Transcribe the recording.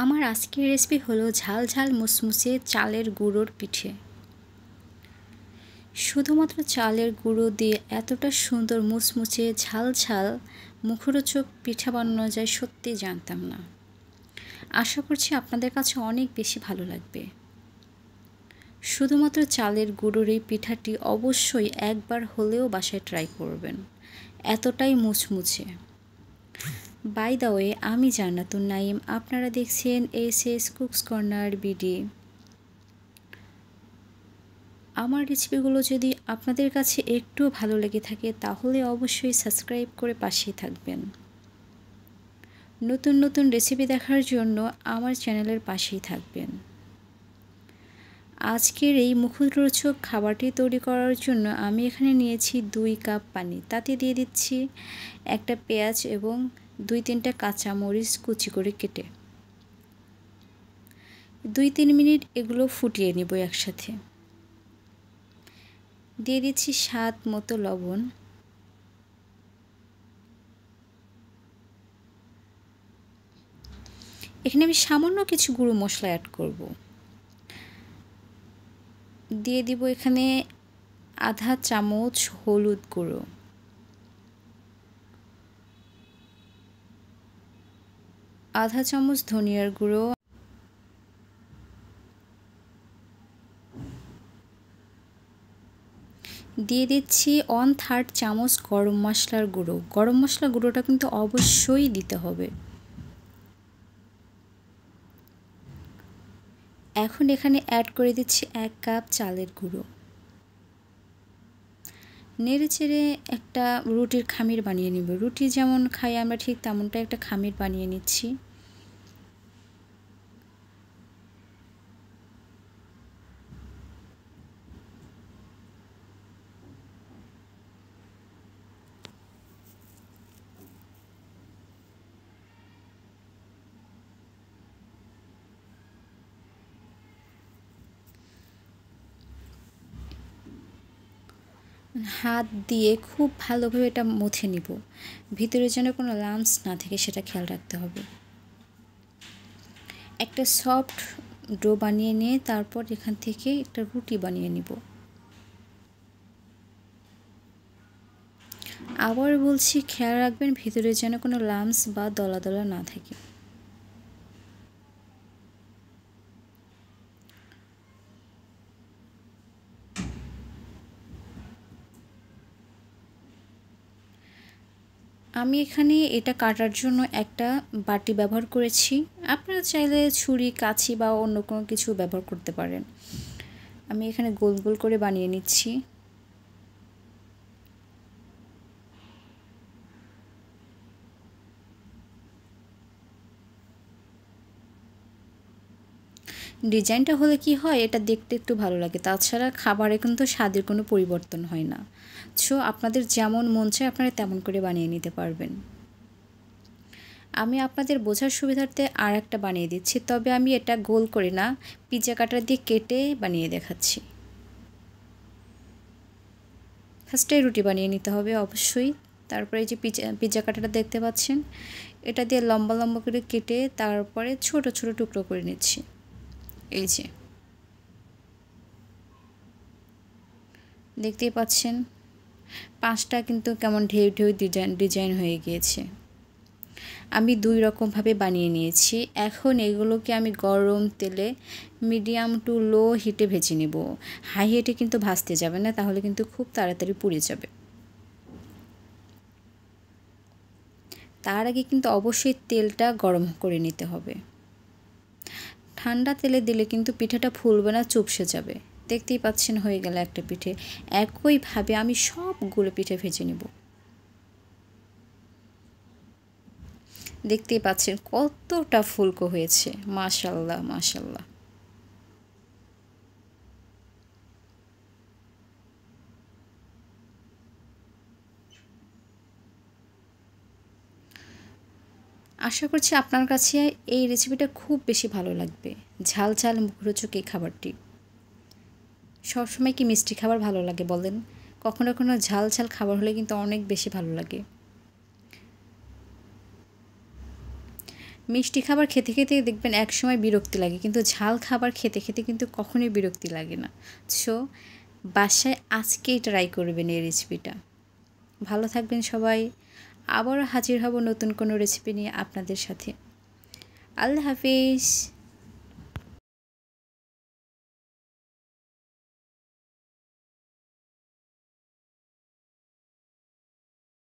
আমার আজকের রেসিপি হলো ঝাল ঝাল মুসমুসে চালের গুঁড়োর পিঠে। শুধুমাত্র চালের গুঁড়ো দিয়ে এতটা সুন্দর মুসমুসে ঝাল ঝাল মুখরোচক পিঠা বানানো যায় সত্যিই জানতাম না। আশা করছি আপনাদের কাছে অনেক বেশি ভালো লাগবে। শুধুমাত্র চালের গুঁড়োর এই পিঠাটি অবশ্যই একবার হলেও বাসায় ট্রাই করবেন, এতটাই মুচমুচে। বাই দ্য ওয়ে, আমি জান্নাতুন নাইম, আপনারা দেখছেন এস কুকস কর্নার বিডি। আমার রেসিপিগুলো যদি আপনাদের কাছে একটু ভালো লেগে থাকে তাহলে অবশ্যই সাবস্ক্রাইব করে পাশেই থাকবেন। নতুন নতুন রেসিপি দেখার জন্য আমার চ্যানেলের পাশেই থাকবেন। আজকের এই মুখরোচক খাবারটি তৈরি করার জন্য আমি এখানে নিয়েছি 2 কাপ পানি। তাতে দিয়ে দিচ্ছি একটা পেঁয়াজ এবং 2-3টা কাঁচামরিচ কুচি করে কেটে। 2-3 মিনিট এগুলো ফুটিয়ে নেব একসাথে। দিয়ে দিচ্ছি স্বাদ মতো লবণ। এখানে আমি সামান্য কিছু গুঁড়ো মশলা অ্যাড করব। দিয়ে দিব এখানে আধা চামচ হলুদ গুঁড়ো, আধা চামচ ধনিয়ার গুঁড়ো, দিয়ে দিচ্ছি 1/3 চামচ গরম মশলার গুঁড়ো। গরম মশলা গুঁড়োটা কিন্তু অবশ্যই দিতে হবে। এখন এখানে অ্যাড করে দিচ্ছি 1 কাপ চালের গুঁড়ো। নেড়ে চেড়ে একটা রুটির খামির বানিয়ে নেব। রুটি যেমন খাই আমরা ঠিক তেমনটা একটা খামির বানিয়ে নিচ্ছি। হাত দিয়ে খুব ভালোভাবে এটা মুছে নিব। ভিতরে যেন কোনো লাম্পস না থাকে সেটা খেয়াল রাখতে হবে। একটা সফট ডো বানিয়ে নিয়ে তারপর এখান থেকে একটা রুটি বানিয়ে নিব। আবার বলছি, খেয়াল রাখবেন ভিতরে যেন কোনো লাম্পস বা দলা দলা না থাকে। আমি এখানে এটা কাটার জন্য একটা বাটি ব্যবহার করেছি। আপনারা চাইলে ছুরি, কাঁচি বা অন্য কোনো কিছু ব্যবহার করতে পারেন। আমি এখানে গোল গোল করে বানিয়ে নিচ্ছি। ডিজাইনটা হলে কি হয়, এটা দেখতে একটু ভালো লাগে। তাছাড়া খাবারে কিন্তু স্বাদের কোনো পরিবর্তন হয় না। সো আপনাদের যেমন মন চায় আপনারা তেমন করে বানিয়ে নিতে পারবেন। আমি আপনাদের বোঝার সুবিধার্থে আর একটা বানিয়ে দিচ্ছি, তবে আমি এটা গোল করে না, পিৎজা কাটার দিয়ে কেটে বানিয়ে দেখাচ্ছি। ফার্স্টে রুটি বানিয়ে নিতে হবে অবশ্যই। তারপরে এই যে পিৎজা কাটাটা দেখতে পাচ্ছেন, এটা দিয়ে লম্বা লম্বা করে কেটে তারপরে ছোট ছোট টুকরো করে নিচ্ছি। এই যে দেখতেই পাচ্ছেন 5টা কিন্তু কেমন ঢেউ ঢেউ ডিজাইন হয়ে গিয়েছে। আমি 2 রকমভাবে বানিয়ে নিয়েছি। এখন এগুলোকে আমি গরম তেলে মিডিয়াম টু লো হিটে ভেজে নেব। হাই হিটে কিন্তু ভাজতে যাবে না, তাহলে কিন্তু খুব তাড়াতাড়ি পুড়ে যাবে। তার আগে কিন্তু অবশ্যই তেলটা গরম করে নিতে হবে। ঠান্ডা তেলে দিলে কিন্তু পিঠাটা ফুলবে না, চুপসে যাবে। দেখতেই পাচ্ছেন হয়ে গেল একটা পিঠে। একইভাবে আমি সবগুলো পিঠে ভেজে নেব। দেখতেই পাচ্ছেন কতটা ফুলকো হয়েছে, মাশাআল্লাহ মাশাআল্লাহ। আশা করছি আপনার কাছে এই রেসিপিটা খুব বেশি ভালো লাগবে। ঝাল ঝাল মুখরোচক এই খাবারটি। সবসময় কি মিষ্টি খাবার ভালো লাগে বলেন? কখনো কখনো ঝাল ঝাল খাবার হলে কিন্তু অনেক বেশি ভালো লাগে। মিষ্টি খাবার খেতে খেতে দেখবেন একসময় বিরক্তি লাগে, কিন্তু ঝাল খাবার খেতে খেতে কিন্তু কখনোই বিরক্তি লাগে না। সো বাসায় আজকেই ট্রাই করবেন এই রেসিপিটা। ভালো থাকবেন সবাই। আবারও হাজির হব নতুন কোনো রেসিপি নিয়ে আপনাদের সাথে। আল্লাহ হাফিজ।